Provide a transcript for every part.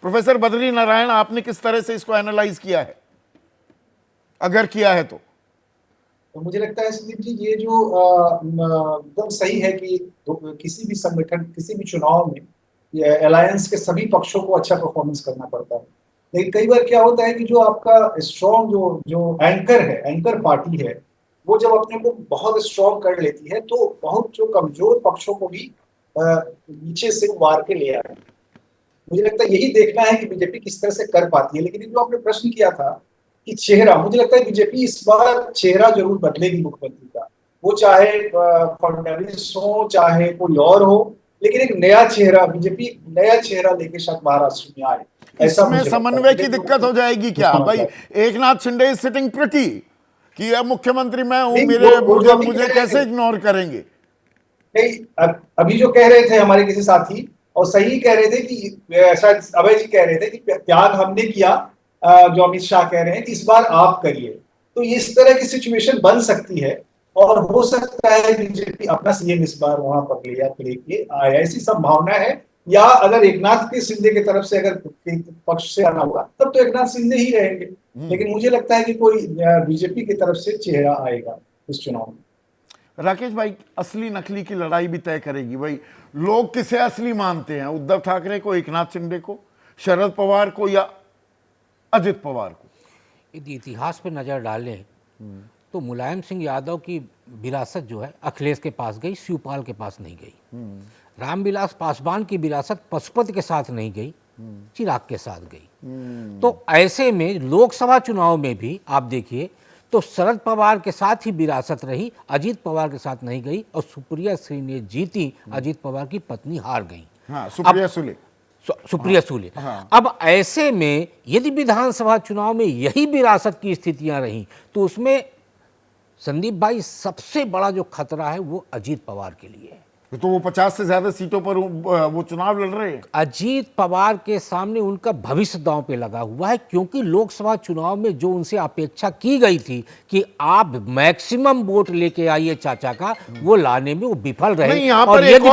Professor Badri Narayan, आपने किस तरह से इसको एनालाइज किया है, अगर किया है तो? तो मुझे लगता है संदीप जी, ये जो एकदम सही है कि किसी भी संगठन, किसी भी चुनाव में ये अलायंस के सभी पक्षों को अच्छा परफॉर्मेंस करना पड़ता है। लेकिन कई बार क्या होता है कि जो आपका स्ट्रॉन्ग जो जो एंकर है, एंकर पार्टी है, वो जब अपने को बहुत स्ट्रॉन्ग कर लेती है तो बहुत जो कमजोर पक्षों को भी नीचे से उबार के ले आए। मुझे लगता है यही देखना है कि बीजेपी किस तरह से कर पाती है। लेकिन जो आपने प्रश्न किया था कि चेहरा, मुझे लगता है बीजेपी इस बार चेहरा जरूर बदलेगी मुख्यमंत्री का। वो चाहे फडणवीस हो, चाहे कोई और हो, लेकिन एक नया चेहरा, बीजेपी नया चेहरा लेके शायद महाराष्ट्र में आए, ऐसा इसमें मुझे लगता है। समन्वय की दिक्कत हो जाएगी क्या भाई? नहीं, एक नाथ शिंदे इज सिटिंग प्रिटी कि अब मुख्यमयत्री मैं हूं, मेरे वो जो बुजुर्ग अभी मुझे कह रहे कैसे थे, इग्नोर करेंगे? नहीं, अभी जो कह रहे थे हमारे किसी साथी, और सही कह रहे थे कि शायद अभय जी कह रहे थे कि त्याग हमने किया, जो अमित शाह कह रहे हैं कि इस बार आप करिए। तो इस तरह की सिचुएशन बन सकती है, और हो सकता है बीजेपी अपना सीएम इस बार वहां पर लेके आए, ऐसी संभावना है। या अगर एकनाथ के शिंदे की तरफ से अगर पक्ष से आना होगा तब तो एकनाथ शिंदे ही रहेंगे। लेकिन मुझे लगता है कि कोई बीजेपी की तरफ से चेहरा आएगा इस चुनाव में। राकेश भाई, असली नकली की लड़ाई भी तय करेगी भाई, लोग किसे असली मानते हैं, उद्धव ठाकरे को, एकनाथ शिंदे को, शरद पवार को, या अजित पवार को? यदि इतिहास पर नज़र डालें तो मुलायम सिंह यादव की विरासत जो है अखिलेश के पास गई, शिवपाल के पास नहीं गई। रामविलास पासवान की विरासत पशुपति के साथ नहीं गई, चिराग के साथ गई। तो ऐसे में लोकसभा चुनाव में भी आप देखिए तो शरद पवार के साथ ही विरासत रही, अजीत पवार के साथ नहीं गई, और सुप्रिया सुले जीती, अजीत पवार की पत्नी हार गई। हाँ, सुप्रिया सुले। सुप्रिया सुले। अब ऐसे में यदि विधानसभा चुनाव में यही विरासत की स्थितियां रही तो उसमें संदीप भाई सबसे बड़ा जो खतरा है वो अजीत पवार के लिए है। तो वो 50 से ज्यादा सीटों पर वो चुनाव लड़ रहे हैं। अजीत पवार के सामने उनका भविष्य दांव पे लगा हुआ है, क्योंकि लोकसभा चुनाव में जो उनसे अपेक्षा की गई थी कि आप मैक्सिमम वोट लेके आइए चाचा का, वो लाने में वो विफल रहे। और यदि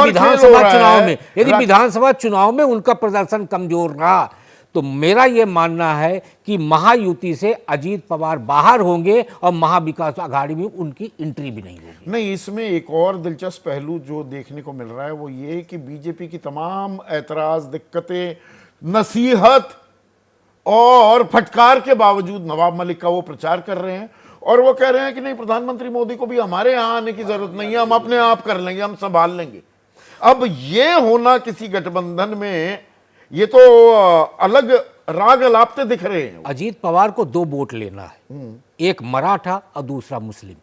विधानसभा चुनाव में उनका प्रदर्शन कमजोर रहा तो मेरा यह मानना है कि महायुति से अजीत पवार बाहर होंगे और महाविकास आघाड़ी में उनकी एंट्री भी नहीं होगी। नहीं, इसमें एक और दिलचस्प पहलू जो देखने को मिल रहा है वो ये कि बीजेपी की तमाम ऐतराज, दिक्कतें, नसीहत और फटकार के बावजूद नवाब मलिक का वो प्रचार कर रहे हैं, और वो कह रहे हैं कि नहीं, प्रधानमंत्री मोदी को भी हमारे यहां आने की जरूरत नहीं है, हम अपने आप कर लेंगे, हम संभाल लेंगे। अब ये होना किसी गठबंधन में, ये तो अलग राग अलापते दिख रहे हैं। अजीत पवार को 2 वोट लेना है, एक मराठा और दूसरा मुस्लिम,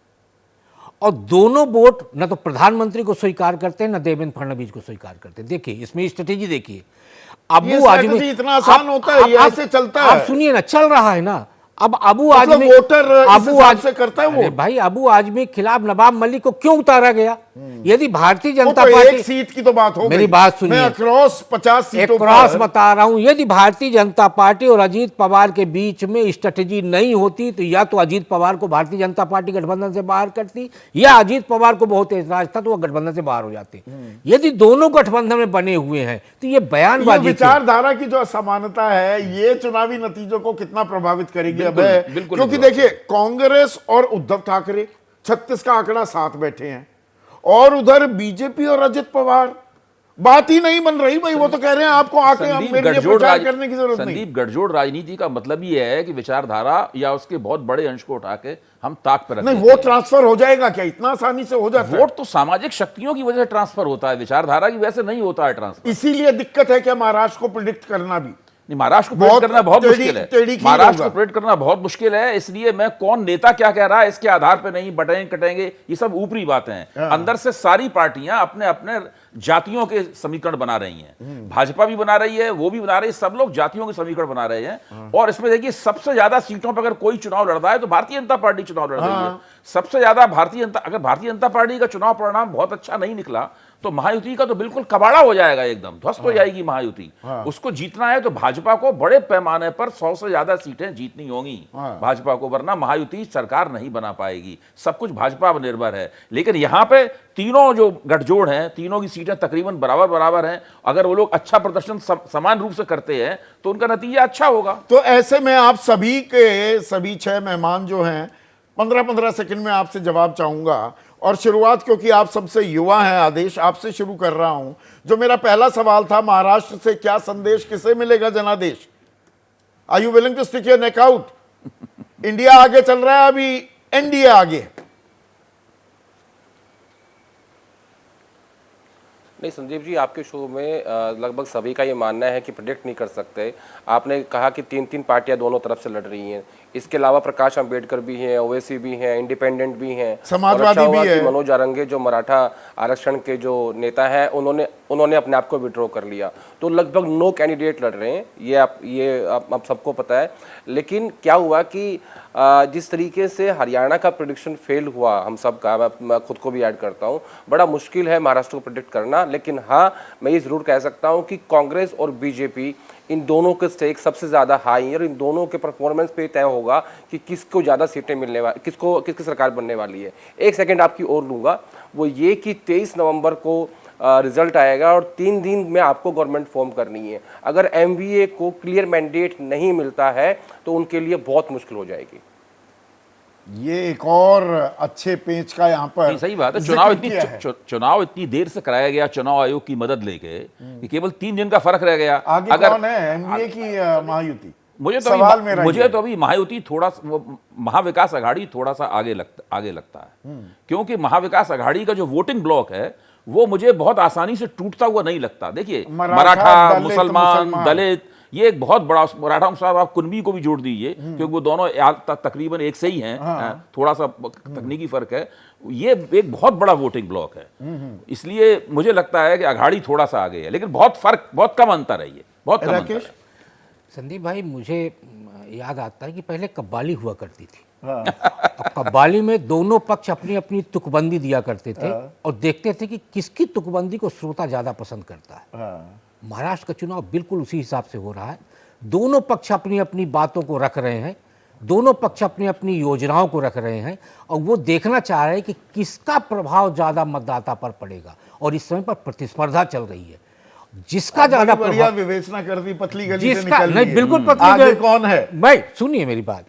और दोनों वोट न तो प्रधानमंत्री को स्वीकार करते हैं न देवेंद्र फडणवीस को स्वीकार करते हैं। देखिए इसमें स्ट्रेटेजी देखिए, अबू आजमी इतना आसान होता है, ये ऐसे चलता है। आप सुनिए ना, चल रहा है ना। अब अबू मतलब आजमी वोटर से करता है वो। भाई अबू आजमी के खिलाफ नवाब मलिक को क्यों उतारा गया? यदि भारतीय जनता तो पार्टी, एक सीट की तो बात हो गई, मेरी बात सुनिए, मैं अक्रॉस 50 सीटों क्रॉस बता रहा हूं, यदि भारतीय जनता पार्टी और अजीत पवार के बीच में स्ट्रेटेजी नहीं होती तो या तो अजीत पवार को भारतीय जनता पार्टी गठबंधन से बाहर करती, या अजीत पवार को बहुत एतराज था तो वह गठबंधन से बाहर हो जाते। यदि दोनों गठबंधन में बने हुए हैं तो ये बयानबाजी, विचारधारा की जो असमानता है, ये चुनावी नतीजों को कितना प्रभावित करेगी? अब क्योंकि देखिए, कांग्रेस और उद्धव ठाकरे 36 का आंकड़ा साथ बैठे हैं, और उधर बीजेपी और अजित पवार, बात ही नहीं बन रही भाई। वो तो कह रहे हैं आपको आके मेरे लिए प्रचार करने की जरूरत नहीं। संदीप, गठजोड़ राजनीति का मतलब ये है कि विचारधारा या उसके बहुत बड़े अंश को उठा के हम ताक पर रखते हैं। नहीं, वो ट्रांसफर हो जाएगा क्या? इतना आसानी से हो जाता है? वोट तो सामाजिक शक्तियों की वजह से ट्रांसफर होता है, विचारधारा की वजह से नहीं होता है ट्रांसफर। इसीलिए दिक्कत है क्या महाराष्ट्र को प्रिडिक्ट करना भी? महाराष्ट्र को प्रेडिक्ट करना बहुत मुश्किल है। महाराष्ट्र को प्रेडिक्ट करना बहुत मुश्किल है, इसलिए मैं कौन नेता क्या कह रहा है इसके आधार पे नहीं, बटेंगे कटेंगे, ये सब ऊपरी बातें हैं। अंदर से सारी पार्टियां अपने अपने जातियों के समीकरण बना रही हैं। भाजपा भी बना रही है, वो भी बना रही है, सब लोग जातियों के समीकरण बना रहे हैं। और इसमें देखिए, सबसे ज्यादा सीटों पर अगर कोई चुनाव लड़ रहा है तो भारतीय जनता पार्टी चुनाव लड़ रही है। सबसे ज्यादा अगर भारतीय जनता पार्टी का चुनाव परिणाम बहुत अच्छा नहीं निकला तो महायुति का तो बिल्कुल कबाड़ा हो जाएगा, एकदम ध्वस्त हो जाएगी महायुति। उसको जीतना है तो भाजपा को बड़े पैमाने पर 100 से ज्यादा सीटें जीतनी होंगी भाजपा को, वरना महायुति सरकार नहीं बना पाएगी। सब कुछ भाजपा पर निर्भर है। लेकिन यहां पे तीनों जो गठजोड़ हैं, तीनों की सीटें तकरीबन बराबर बराबर हैं। अगर वो लोग अच्छा प्रदर्शन समान रूप से करते हैं तो उनका नतीजा अच्छा होगा। तो ऐसे में आप सभी के सभी 6 मेहमान जो हैं 15-15 सेकंड में आपसे जवाब चाहूंगा। और शुरुआत, क्योंकि आप सबसे युवा हैं, आदेश आपसे शुरू कर रहा हूं। जो मेरा पहला सवाल था, महाराष्ट्र से क्या संदेश किसे मिलेगा जनादेश? Are you willing to stick your neck out? India आगे चल रहा है, अभी एनडीए आगे है। नहीं संदीप जी, आपके शो में लगभग सभी का ये मानना है कि प्रेडिक्ट नहीं कर सकते। आपने कहा कि 3-3 पार्टियां दोनों तरफ से लड़ रही हैं। इसके अलावा प्रकाश अंबेडकर भी हैं, ओवैसी भी हैं, इंडिपेंडेंट भी हैं, समाजवादी भी है। मनोज आरंगे जो मराठा आरक्षण के जो नेता हैं उन्होंने अपने आप को विड्रॉ कर लिया। तो लगभग 9 कैंडिडेट लड़ रहे हैं, ये आप सबको पता है। लेकिन क्या हुआ कि जिस तरीके से हरियाणा का प्रेडिक्शन फेल हुआ, हम सब का, मैं खुद को भी ऐड करता हूँ, बड़ा मुश्किल है महाराष्ट्र को प्रेडिक्ट करना। लेकिन हाँ, मैं ये जरूर कह सकता हूँ कि कांग्रेस और बीजेपी, इन दोनों के स्टेक सबसे ज्यादा हाई है और इन दोनों के परफॉर्मेंस पे तय होगा कि किसको ज्यादा सीटें मिलने वाली, किसकी सरकार बनने वाली है। एक सेकंड आपकी और लूंगा, वो ये कि 23 नवंबर को रिजल्ट आएगा और 3 दिन में आपको गवर्नमेंट फॉर्म करनी है। अगर एमवीए को क्लियर मैंडेट नहीं मिलता है तो उनके लिए बहुत मुश्किल हो जाएगी। ये एक और अच्छे पेच का यहाँ पर सही बात है। चुनाव इतनी देर से कराया गया चुनाव आयोग की मदद लेके कि केवल 3 दिन का फर्क रह गया। आगे कौन है, एनडीए की महायुति? मुझे तो अभी महायुति थोड़ा, महाविकास आघाड़ी थोड़ा सा आगे लगता है। क्योंकि महाविकास आघाड़ी का जो वोटिंग ब्लॉक है वो मुझे बहुत आसानी से टूटता हुआ नहीं लगता। देखिए, मराठा, मुसलमान, दलित, ये एक बहुत बड़ा, मराठा साहब आप कुनबी को भी जोड़ दीजिए क्योंकि वो दोनों तकरीबन एक से ही हैं, थोड़ा सा तकनीकी फर्क है। ये एक बहुत बड़ा वोटिंग ब्लॉक है, इसलिए मुझे लगता है कि अघाड़ी थोड़ा सा आगे है, लेकिन बहुत कम अंतर है, ये बहुत कम अंतर है। संदीप भाई, मुझे याद आता है कि पहले कव्वाली हुआ करती थी। अब कव्वाली में दोनों पक्ष अपनी अपनी तुकबंदी दिया करते थे और देखते थे कि किसकी तुकबंदी को श्रोता ज्यादा पसंद करता है। महाराष्ट्र का चुनाव बिल्कुल उसी हिसाब से हो रहा है। दोनों पक्ष अपनी अपनी बातों को रख रहे हैं, दोनों पक्ष अपनी अपनी योजनाओं को रख रहे हैं और वो देखना चाह रहे हैं कि किसका प्रभाव ज्यादा मतदाता पर पड़ेगा। और इस समय पर प्रतिस्पर्धा चल रही है, जिसका ज्यादा बढ़िया विवेचना कर दी, पतली गली से जिसका निकल नहीं, बिल्कुल पतली आगे गली। कौन है भाई सुनिए मेरी बात,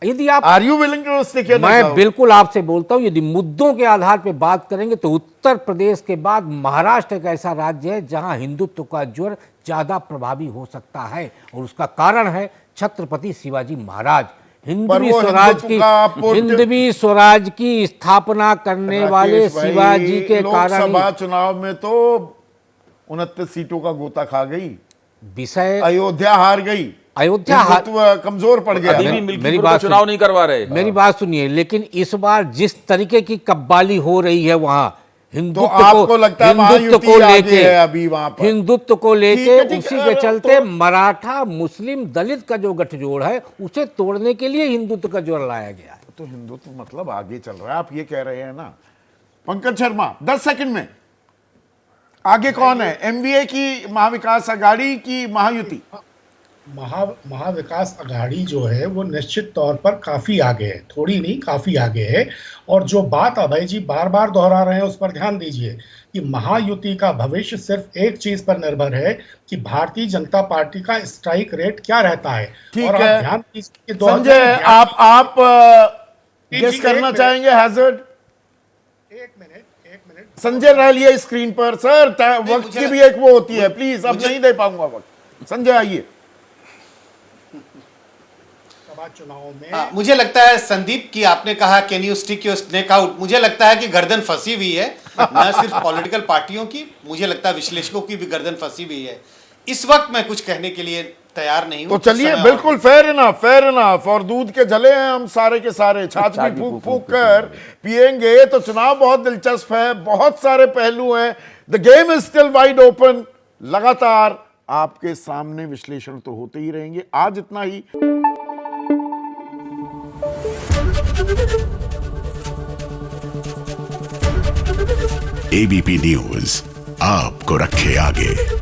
यदि आप are you willing to stick your neck out? मैं बिल्कुल आपसे बोलता हूं, यदि मुद्दों के आधार पर बात करेंगे तो उत्तर प्रदेश के बाद महाराष्ट्र एक ऐसा राज्य है जहां हिंदुत्व का ज्वर ज्यादा प्रभावी हो सकता है और उसका कारण है छत्रपति शिवाजी महाराज। हिंदवी स्वराज की स्थापना करने वाले शिवाजी के कारण लोकसभा चुनाव में तो 29 सीटों का गोता खा गई, विषय अयोध्या हार गई, अयोध्या कमजोर पड़ गया। मेरी बात चुनाव नहीं करवा रहे, मेरी बात सुनिए। लेकिन इस बार जिस तरीके की कव्वाली हो रही है वहां तो आपको लगता है हिंदुत्व को लेके, अभी वहां पर हिंदुत्व को लेके उसी के चलते मराठा मुस्लिम दलित का जो गठजोड़ है उसे तोड़ने के लिए हिंदुत्व का जोर लाया गया है। तो हिंदुत्व मतलब आगे चल रहा है, आप ये कह रहे हैं ना। पंकज शर्मा 10 सेकंड में, आगे कौन है, एमवीए की महाविकास आघाड़ी की महायुति? महाविकास आघाड़ी जो है वो निश्चित तौर पर काफी आगे है, थोड़ी नहीं काफी आगे है। और जो बात अभय जी बार बार दोहरा रहे हैं उस पर ध्यान दीजिए कि महायुति का भविष्य सिर्फ एक चीज पर निर्भर है कि भारतीय जनता पार्टी का स्ट्राइक रेट क्या रहता है। ठीक और है, आप ध्यान दीजिए, संजय आप गेस करना चाहेंगे हैजर्ड? एक मिनट संजय रह लिया स्क्रीन पर सर, वक्त की भी एक वो होती है, प्लीज अब नहीं दे पाऊंगा वक्त। संजय आइए। चुनाव में मुझे लगता है संदीप की, आपने कहा can you stick your neck out, मुझे लगता है कि गर्दन फंसी हुई है, न सिर्फ पॉलिटिकल पार्टियों की, मुझे लगता है विश्लेषकों की भी गर्दन फंसी हुई है। इस वक्त मैं कुछ कहने के लिए तैयार नहीं हूं। तो चलिए, बिल्कुल फेयर इनफ। और दूध के जले हैं हम सारे के सारे, छाछ भी फूक फूक कर पिएंगे। तो चुनाव बहुत दिलचस्प है, बहुत सारे पहलू हैं, the game is still wide open. लगातार आपके सामने विश्लेषण तो होते ही रहेंगे। आज इतना ही। एबीपी न्यूज आपको रखे आगे।